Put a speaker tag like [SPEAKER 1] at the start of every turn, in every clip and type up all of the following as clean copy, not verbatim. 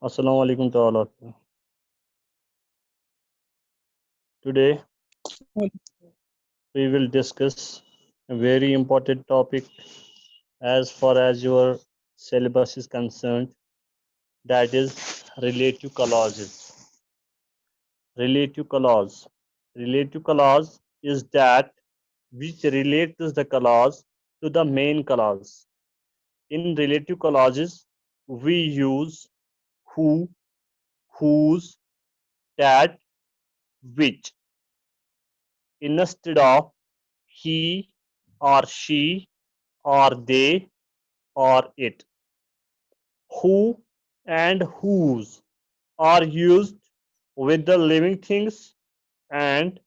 [SPEAKER 1] Assalamu alaikum to all of you. Today we will discuss a very important topic as far as your syllabus is concerned, that is relative clauses. Relative clause. Relative clause is that which relates the clause to the main clause. In relative clauses, we use who, whose, that, which instead of he or she or they or it. Who and whose are used with the living things and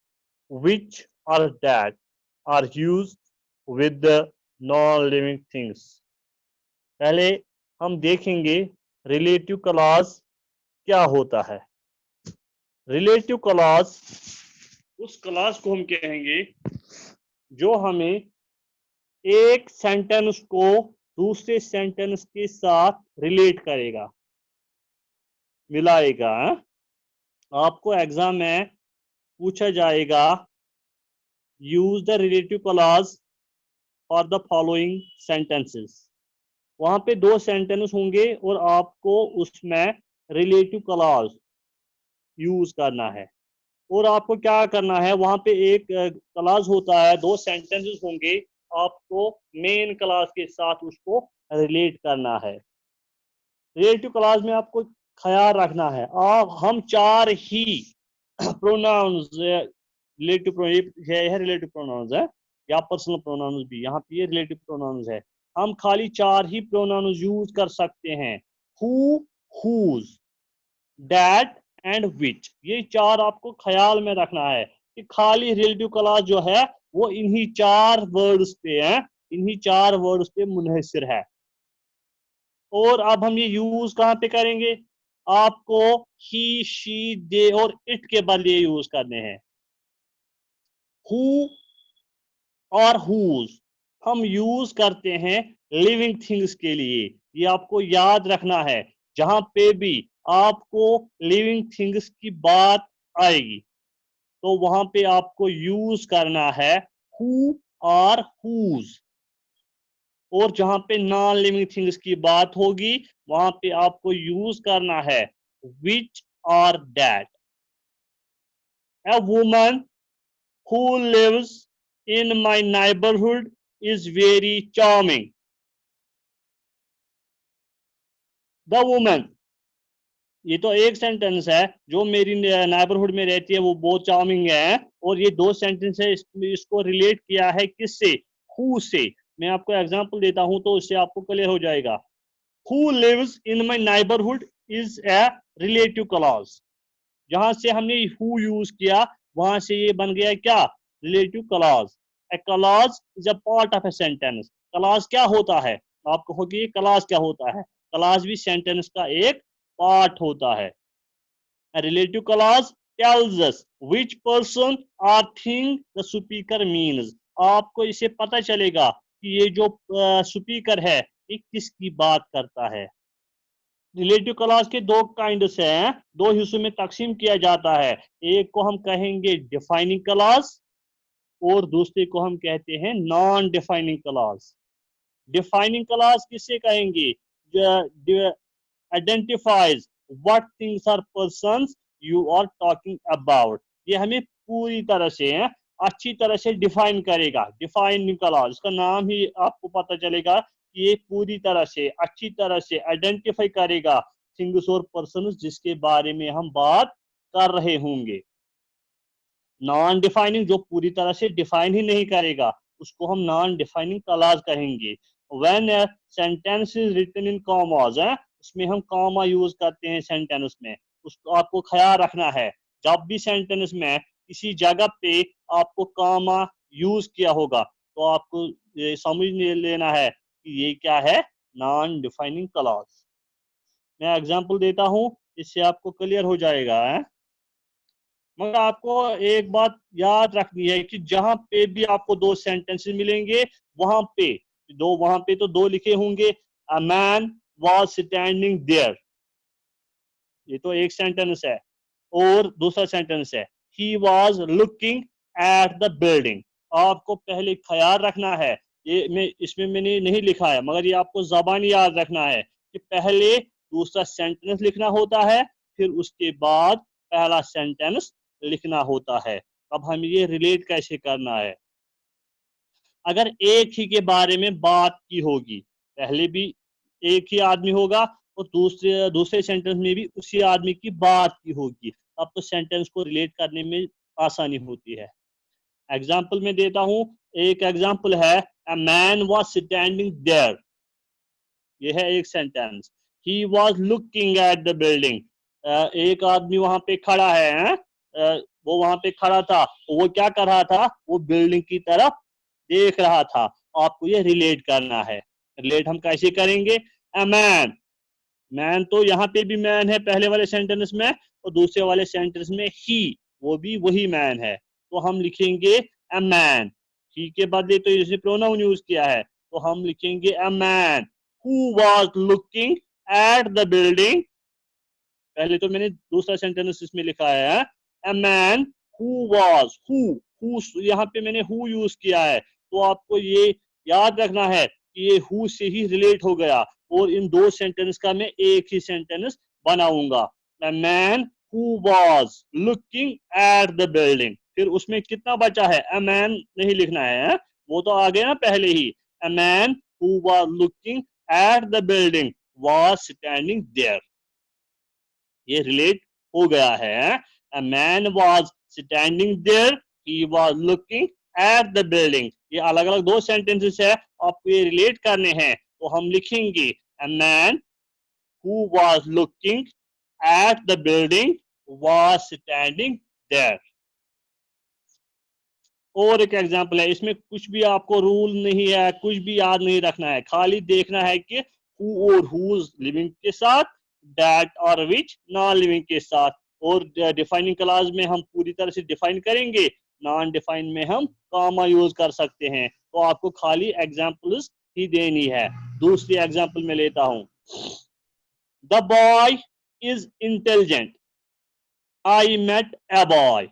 [SPEAKER 1] which or that are used with the non-living things. पहले हम देखेंगे relative clause क्या होता है। Relative clause उस clause को हम कहेंगे जो हमें एक सेंटेंस को दूसरे सेंटेंस के साथ रिलेट करेगा, मिलाएगा। आपको एग्जाम में पूछा जाएगा use the relative clause for the following sentences. वहां पे दो सेंटेंस होंगे और आपको उसमें रिलेटिव क्लॉज यूज करना है। और आपको क्या करना है, वहां पे एक क्लॉज होता है, दो सेंटेंसेस होंगे, आपको मेन क्लॉज के साथ उसको रिलेट करना है। रिलेटिव क्लॉज में आपको ख्याल रखना है, हम चार ही प्रोनाउंस रिलेटिव है रिलेटिव प्रोनाउंस है या पर्सनल प्रोनाउंस भी, यहाँ पे ये रिलेटिव प्रोनाउंस है। हम खाली चार ही प्रोनाउंस यूज कर सकते हैं, who, whose, that and which. ये चार आपको ख्याल में रखना है कि खाली रिलेटिव क्लॉज जो है वो इन्हीं चार वर्ड्स पे है, इन्हीं चार वर्ड्स पे मुनहसर है। और अब हम ये यूज कहां पे करेंगे, आपको ही, शी, दे और इट के बदले यूज करने हैं। हु और हुज हम यूज करते हैं लिविंग थिंग्स के लिए, ये आपको याद रखना है। जहां पे भी आपको लिविंग थिंग्स की बात आएगी तो वहां पे आपको यूज करना है हु और हुज। और जहां पे नॉन लिविंग थिंग्स की बात होगी वहां पे आपको यूज करना है विच और that. A woman who lives in my neighborhood is very charming. The woman, ये तो एक सेंटेंस है, जो मेरी नेबरहुड में रहती है वो बहुत चार्मिंग है। और ये दो सेंटेंस है, इसको रिलेट किया है किससे, हु से। मैं आपको एग्जांपल देता हूं तो इससे आपको क्लियर हो जाएगा। Who lives in my neighbourhood is a relative clause. जहां से हमने हु यूज किया वहां से ये बन गया क्या, relative clause. A clause is a part of a sentence. Clause क्या होता है, आपको होगी क्लॉज क्या होता है, क्लॉज भी सेंटेंस का एक पार्ट होता है। A relative clause tells us which person or thing the speaker means. आपको इसे पता चलेगा कि ये जो स्पीकर है ये किसकी बात करता है। रिलेटिव क्लॉज के दो काइंड्स हैं, दो हिस्सों में तकसीम किया जाता है। एक को हम कहेंगे डिफाइनिंग क्लॉज और दूसरे को हम कहते हैं non defining clause. Defining clause किससे कहेंगे, identifies what things or persons you are talking about. ये हमें पूरी तरह से अच्छी तरह से डिफाइन करेगा। डिफाइनिंग क्लॉज, इसका नाम ही आपको पता चलेगा कि ये पूरी तरह से अच्छी तरह से आइडेंटिफाई करेगा थिंग्स और पर्सन्स जिसके बारे में हम बात कर रहे होंगे। नॉन डिफाइनिंग जो पूरी तरह से डिफाइन ही नहीं करेगा उसको हम नॉन डिफाइनिंग क्लॉज कहेंगे। When sentence is written in commas, उसमें हम कॉमा यूज करते हैं सेंटेंस में, उसको आपको ख्याल रखना है। जब भी सेंटेंस में किसी जगह पे आपको कॉमा यूज किया होगा तो आपको ये समझ लेना है कि ये क्या है, नॉन डिफाइनिंग क्लॉज। मैं एग्जांपल देता हूं, इससे आपको क्लियर हो जाएगा है? मगर आपको एक बात याद रखनी है कि जहां पे भी आपको दो सेंटेंसेस मिलेंगे वहां पे तो दो लिखे होंगे, a man was standing there. ये तो एक सेंटेंस है। और दूसरा सेंटेंस है he was looking at the building. आपको पहले ख्याल रखना है, ये मैं इसमें मैंने नहीं लिखा है मगर ये आपको ज़बानी याद रखना है कि पहले दूसरा सेंटेंस लिखना होता है, फिर उसके बाद पहला सेंटेंस लिखना होता है। अब हम ये रिलेट कैसे करना है, अगर एक ही के बारे में बात की होगी, पहले भी एक ही आदमी होगा और दूसरे दूसरे सेंटेंस में भी उसी आदमी की बात की होगी, अब तो सेंटेंस को रिलेट करने में आसानी होती है। एग्जाम्पल में देता हूं, एक एग्जाम्पल है a man was standing there. ये है एक sentence. He was looking at the building. एक आदमी वहां पे खड़ा है, वो वहां पे खड़ा था, वो क्या कर रहा था, वो बिल्डिंग की तरफ देख रहा था। आपको ये रिलेट करना है। रिलेट हम कैसे करेंगे, अ मैन, मैन तो यहाँ पे भी मैन है पहले वाले सेंटेंस में, और दूसरे वाले सेंटेंस में ही, वो भी वही मैन है। तो हम लिखेंगे अ मैन, ही के बदले तो इसे प्रोनाउन यूज किया है, तो हम लिखेंगे a man who was looking at the building. पहले तो मैंने दूसरा सेंटेंस इसमें लिखा है a man who was, who यहाँ पे मैंने हु यूज किया है, तो आपको ये याद रखना है कि ये हु से ही रिलेट हो गया, और इन दो सेंटेंस का मैं एक ही सेंटेंस बनाऊंगा। अ man who was looking at the building, फिर उसमें कितना बचा है, अ मैन नहीं लिखना है, वो तो आ गया ना पहले ही। A man who was looking at the building was standing there, ये रिलेट हो गया है। A man was standing there, he was looking at the building. ये अलग अलग दो सेंटेंसेस है, आपको ये रिलेट करने हैं, तो हम लिखेंगे a man who was looking at the building was standing there. और एक एग्जाम्पल है, इसमें कुछ भी आपको रूल नहीं है, कुछ भी याद नहीं रखना है, खाली देखना है कि हु और हुज लिविंग के साथ, दैट और विच नॉन लिविंग के साथ। और डिफाइनिंग क्लास में हम पूरी तरह से डिफाइन करेंगे, नॉन डिफाइन में हम कॉमा यूज कर सकते हैं। तो आपको खाली एग्जाम्पल्स ही देनी है। दूसरी एग्जाम्पल में लेता हूं, the boy is intelligent, I met a boy.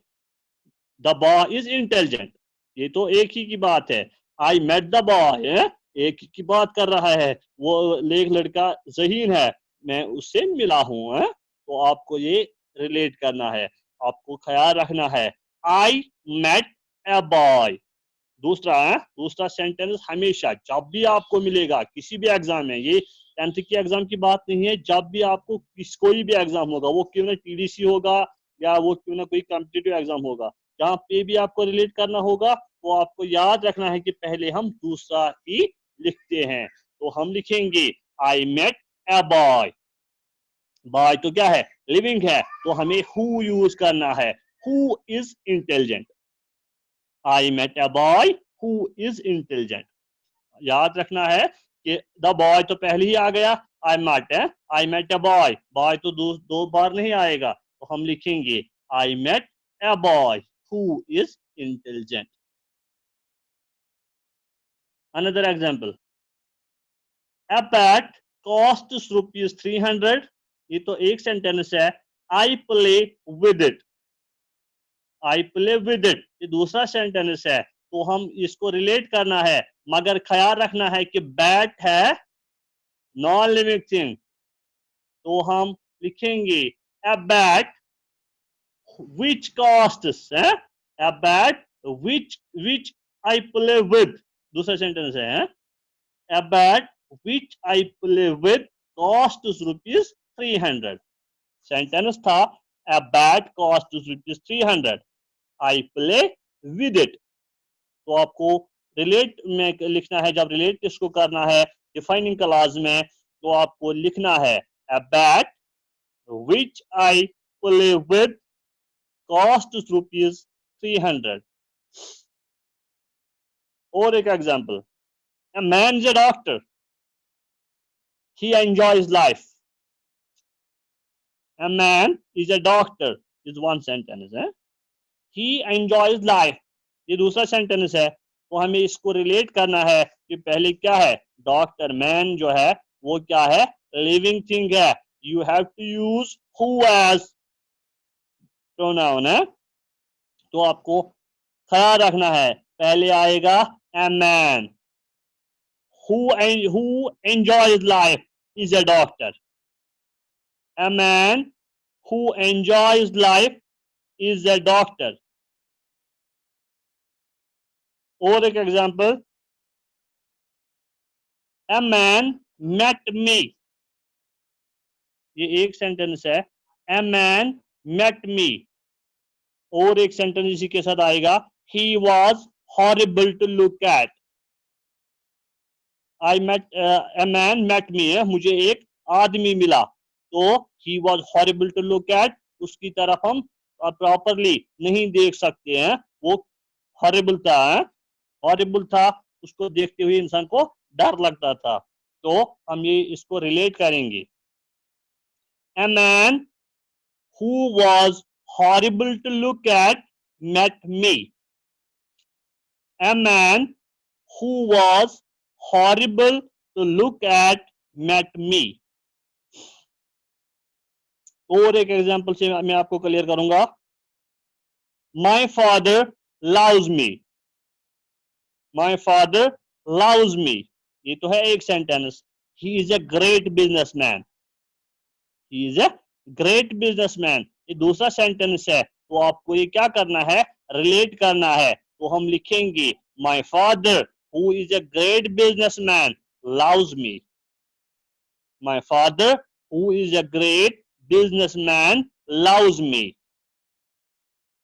[SPEAKER 1] The boy is intelligent, ये तो एक ही की बात है। आई मेट द बॉय, एक ही की बात कर रहा है, वो एक लड़का ज़हीन है, मैं उससे मिला हूं है? तो आपको ये रिलेट करना है, आपको ख्याल रखना है। I met a boy. दूसरा है, दूसरा सेंटेंस हमेशा जब भी आपको मिलेगा किसी भी एग्जाम में, ये 10th की एग्जाम की बात नहीं है, जब भी आपको कोई भी एग्जाम होगा, वो क्यों ना टीडीसी होगा या वो क्यों ना कोई कॉम्पिटिटिव एग्जाम होगा, जहाँ पे भी आपको रिलेट करना होगा, तो आपको याद रखना है कि पहले हम दूसरा ही लिखते हैं। तो हम लिखेंगे I met a boy. Boy तो क्या है, लिविंग है, तो हमें हु यूज करना है, who is intelligent. I met a boy who is intelligent. याद रखना है कि द बॉय तो पहले ही आ गया, आई मेट है, I met a boy, boy तो दो बार नहीं आएगा, तो हम लिखेंगे I met a boy who is intelligent. Another example, a pet cost rupees 300। ये तो एक सेंटेंस है। I play with it, I play with it, ये दूसरा सेंटेंस है, तो हम इसको रिलेट करना है, मगर ख्याल रखना है कि बैट है नॉन लिविंग थिंग, तो हम लिखेंगे a bat which costs, a bat which I play with। दूसरा सेंटेंस है, a bat which I play with costs rupees 300। Sentence था a bat costs rupees 300, I play with it। तो आपको relate में लिखना है, जब रिलेट इसको करना है डिफाइनिंग क्लॉज में, तो आपको लिखना है a bat which I play with costs rupees 300। और एक example, a man is a doctor, he enjoys life। a man is a doctor is one sentence है, he enjoys life ये दूसरा सेंटेंस है। तो हमें इसको रिलेट करना है कि पहले क्या है, डॉक्टर, मैन जो है वो क्या है, लिविंग थिंग है, you have to use who as pronoun है, तो आपको ख्याल रखना है पहले आएगा a man who enjoys life is a doctor. A man who enjoys life is a doctor. और एक example, a man met me, ये एक सेंटेंस है, a man met me। और एक सेंटेंस इसी के साथ आएगा, he was horrible to look at। I met a man met me है, मुझे एक आदमी मिला, तो he was horrible to look at, उसकी तरफ हम प्रॉपरली नहीं देख सकते हैं, वो हॉरिबल था, हॉरिबल था, उसको देखते हुए इंसान को डर लगता था। तो हम ये इसको रिलेट करेंगे, a man who was horrible to look at met me। A man who was horrible to look at met me। और एक एग्जांपल से मैं आपको क्लियर करूंगा, my father loves me। My father loves me, ये तो है एक sentence. he is a great businessman। he is a great businessman, ये दूसरा सेंटेंस है। तो आपको ये क्या करना है, रिलेट करना है। तो हम लिखेंगे my father who is a great businessman loves me। My father who is a great businessman loves me।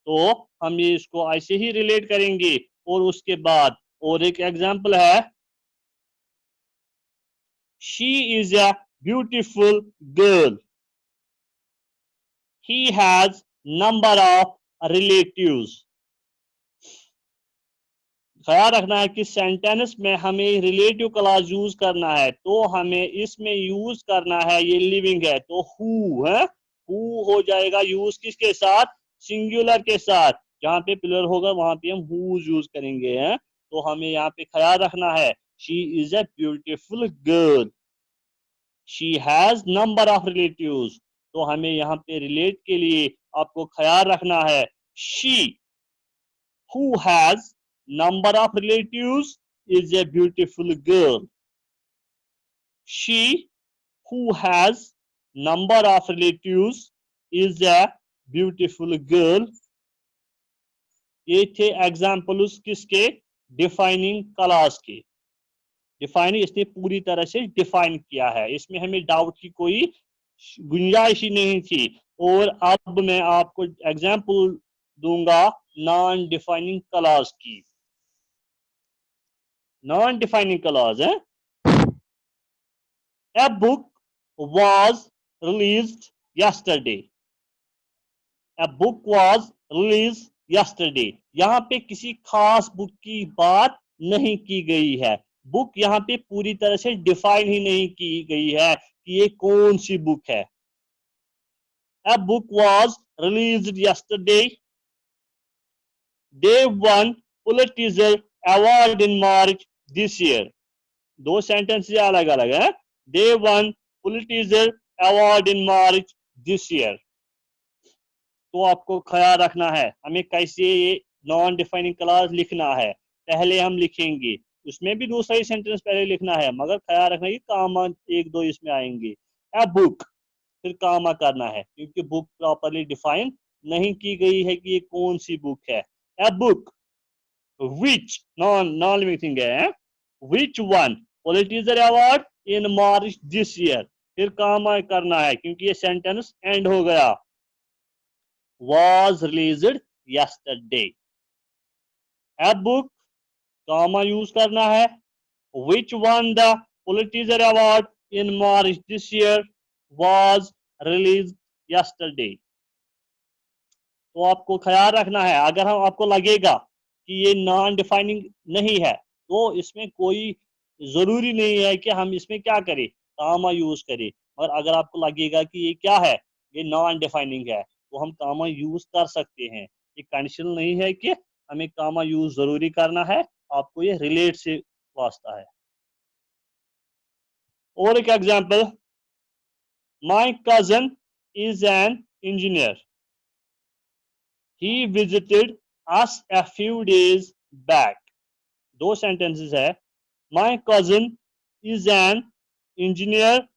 [SPEAKER 1] तो हम ये इसको ऐसे ही रिलेट करेंगे। और उसके बाद और एक एग्जांपल है, she is a beautiful girl। he has number of relatives। ख्याल रखना है कि सेंटेंस में हमें रिलेटिव क्लॉज यूज करना है, तो हमें इसमें यूज करना है, ये लिविंग है तो हु है, हु हो जाएगा यूज किसके साथ, सिंगुलर के साथ। जहां पे प्लूरल होगा वहां पे हम हु यूज करेंगे हैं। तो हमें यहाँ पे ख्याल रखना है, she is a beautiful girl, she has number of relatives. तो हमें यहाँ पे रिलेट के लिए आपको ख्याल रखना है, she who has number of relatives is a beautiful girl। she who has number of relatives is a beautiful girl। ये थे एग्जाम्पल्स किसके, डिफाइनिंग क्लास के। डिफाइनिंग इसने पूरी तरह से डिफाइन किया है, इसमें हमें डाउट की कोई गुंजाइश ही नहीं थी। और अब मैं आपको एग्जाम्पल दूंगा नॉन डिफाइनिंग क्लॉज की। नॉन डिफाइनिंग क्लॉज है, a book was released yesterday. A book was released yesterday, यहाँ पे किसी खास बुक की बात नहीं की गई है। बुक यहाँ पे पूरी तरह से डिफाइन ही नहीं की गई है कि ये कौन सी बुक है। A book was released yesterday। They won Pulitzer Award in March this year। दो सेंटेंस अलग अलग है। They won Pulitzer Award in March this year। तो आपको ख्याल रखना है हमें कैसे ये नॉन डिफाइनिंग क्लॉज लिखना है। पहले हम लिखेंगे, उसमें भी दूसरा ही सेंटेंस पहले लिखना है, मगर ख्याल रखना कि कामा एक दो इसमें आएंगे। ए बुक, फिर कामा करना है क्योंकि बुक प्रॉपरली डिफाइन नहीं की गई है कि ये कौन सी बुक है। A book which non non living thing है, which won Pulitzer award in March this year, फिर कामा करना है क्योंकि ये सेंटेंस एंड हो गया। was released yesterday। A book, comma use करना है, which won the Pulitzer Award in March this year was released yesterday। तो आपको ख्याल रखना है, अगर हम आपको लगेगा कि ये नॉन डिफाइनिंग नहीं है तो इसमें कोई जरूरी नहीं है कि हम इसमें क्या करें, कामा यूज करें। और अगर आपको लगेगा कि ये क्या है, ये नॉन डिफाइनिंग है, तो हम कामा यूज कर सकते हैं। ये कंडीशन नहीं है कि हमें कामा यूज जरूरी करना है, आपको ये रिलेट से वास्ता है। और एक example, my cousin is an engineer. He visited us a few days back. दो sentences है. My cousin is an engineer.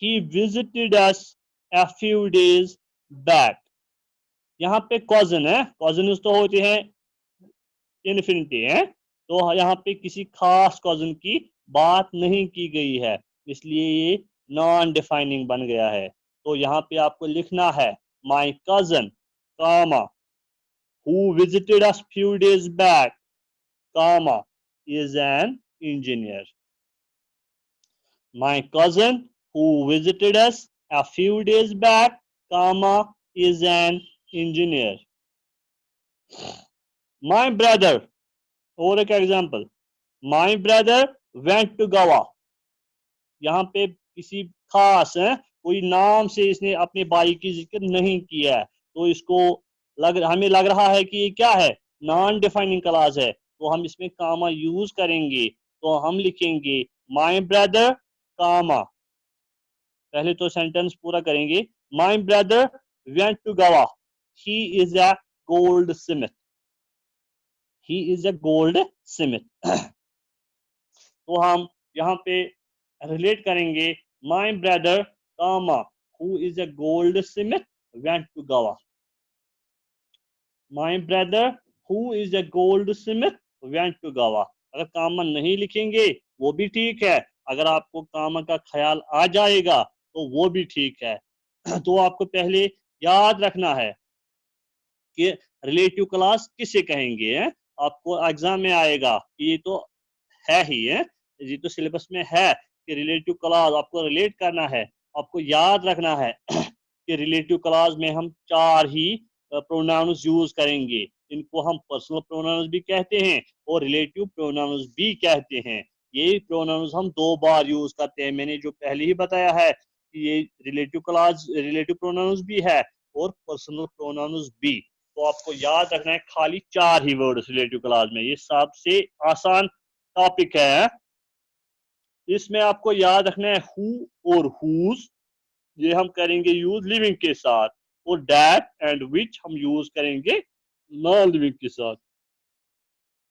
[SPEAKER 1] He visited us a few days back. यहाँ पे cousin है. Cousins तो होते हैं इन्फिनिटी है, तो यहाँ पे किसी खास कॉजन की बात नहीं की गई है, इसलिए ये नॉन डिफाइनिंग बन गया है. तो यहाँ पे आपको लिखना है my cousin comma who visited us few days back comma is an engineer. My cousin who visited us a few days back comma is an engineer. My brother, और एक एग्जाम्पल, my brother went to Goa. यहाँ पे किसी खास है, कोई नाम से इसने अपने भाई की जिक्र नहीं किया है, तो इसको हमें लग रहा है कि ये क्या है, नॉन डिफाइनिंग क्लॉज है, तो हम इसमें कामा यूज करेंगे. तो हम लिखेंगे माई ब्रदर कामा, पहले तो सेंटेंस पूरा करेंगे. My brother went to Goa, he is a goldsmith. He is a goldsmith. तो हम यहाँ पे रिलेट करेंगे my brother comma who is a goldsmith went to Goa. My brother who is a goldsmith went to Goa. अगर comma नहीं लिखेंगे वो भी ठीक है, अगर आपको कामा का ख्याल आ जाएगा तो वो भी ठीक है. तो आपको पहले याद रखना है कि रिलेटिव क्लास किसे कहेंगे है? आपको एग्जाम में आएगा, ये तो है ही है, ये तो सिलेबस में है कि रिलेटिव क्लॉज आपको रिलेट करना है. आपको याद रखना है कि रिलेटिव क्लॉज में हम 4 ही प्रोनाउंस यूज करेंगे. इनको हम पर्सनल प्रोनाउंस भी कहते हैं और रिलेटिव प्रोनाउंस भी कहते हैं. ये प्रोनाउंस हम 2 बार यूज करते हैं. मैंने जो पहले ही बताया है कि ये रिलेटिव क्लॉज रिलेटिव प्रोनाउंस भी है और पर्सनल प्रोनाउंस भी. तो आपको याद रखना है खाली 4 ही वर्ड रिलेटिव क्लॉज में. ये सबसे आसान टॉपिक है. इसमें आपको याद रखना है हु और हुज, ये हम करेंगे यूज लिविंग के साथ, और दैट एंड विच हम यूज करेंगे नॉन लिविंग के साथ.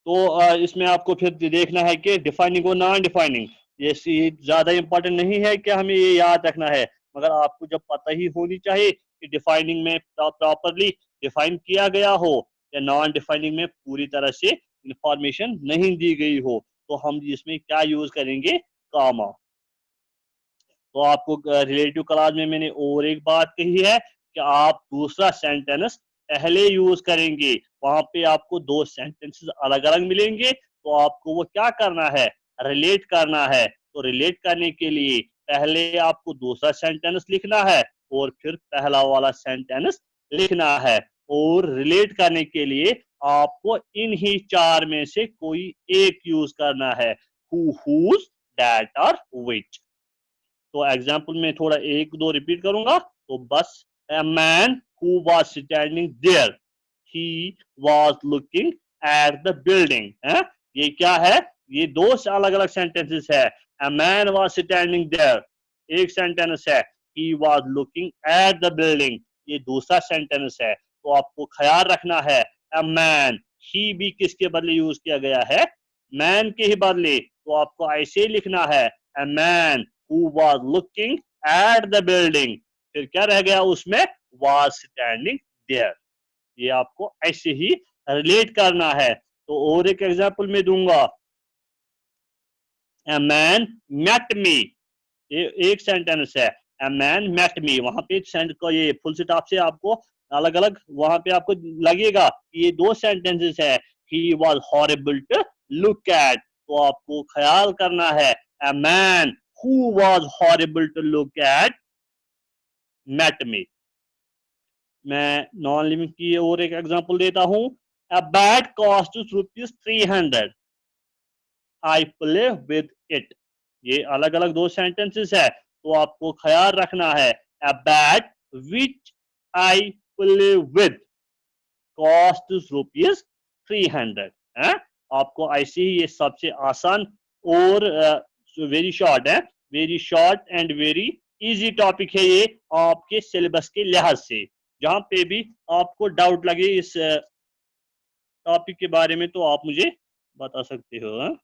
[SPEAKER 1] तो इसमें आपको फिर देखना है कि डिफाइनिंग और नॉन डिफाइनिंग, ये ज्यादा इंपॉर्टेंट नहीं है कि हमें ये याद रखना है, मगर आपको जब पता ही होनी चाहिए कि डिफाइनिंग में प्रॉपरली डिफाइन किया गया हो या नॉन डिफाइनिंग में पूरी तरह से इंफॉर्मेशन नहीं दी गई हो, तो हम इसमें क्या यूज करेंगे, कामा. तो आपको रिलेटिव क्लॉज में मैंने और एक बात कही है कि आप दूसरा सेंटेंस पहले यूज करेंगे. वहां पे आपको 2 सेंटेंसेस अलग अलग मिलेंगे, तो आपको वो क्या करना है, रिलेट करना है. तो रिलेट करने के लिए पहले आपको दूसरा सेंटेंस लिखना है और फिर पहला वाला सेंटेंस लिखना है. और रिलेट करने के लिए आपको इन ही 4 में से कोई एक यूज करना है, हु, हुज, दैट और विच. तो एग्जाम्पल में थोड़ा 1-2 रिपीट करूंगा तो बस. A man who was standing there, he was looking at the building. ये क्या है, ये 2 अलग अलग सेंटेंसेस है. A man was standing there एक सेंटेंस है, he was looking at the building ये दूसरा सेंटेंस है. तो आपको ख्याल रखना है a man, he भी किसके बदले यूज किया गया है, मैन के ही बदले. तो आपको ऐसे लिखना है a man who was looking at the building, फिर क्या रह गया उसमें, was standing there. ये आपको ऐसे ही रिलेट करना है. तो और एक एग्जांपल में दूंगा, a man met me ये एक सेंटेंस है, a man met me. वहां पे को ये फुल स्टॉप से आपको अलग अलग वहां पे आपको लगेगा कि ये 2 सेंटेंसेस है. he was horrible to look at, तो आपको ख्याल करना है a man who was horrible to look at met me. मैं नॉन लिविंग की और एक एग्जांपल देता हूं, a bat cost ₹300, I play with it. ये अलग अलग 2 सेंटेंसेस है, तो आपको ख्याल रखना है a bat which I play with costs ₹300. आपको ऐसे ही ये सबसे आसान और वेरी शॉर्ट है, very short and very easy topic है ये आपके सिलेबस के लिहाज से। जहां पे भी आपको डाउट लगे इस टॉपिक के बारे में तो आप मुझे बता सकते हो। हाँ?